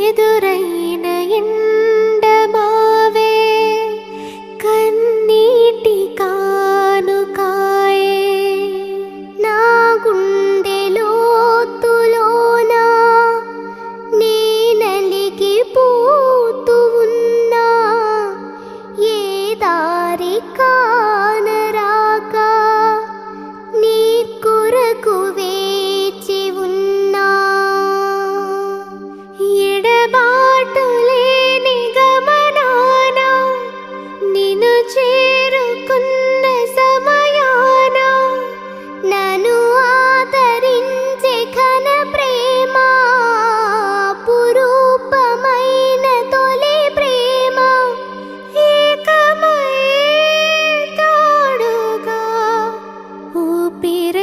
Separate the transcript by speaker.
Speaker 1: ఎదురైన ఎండమావే కన్నీటి కానుకాయే నా గుండె లోతులోన నీ నలిగిపోతూ ఉన్నా ఏ దారి కానరాక నీ కొరకు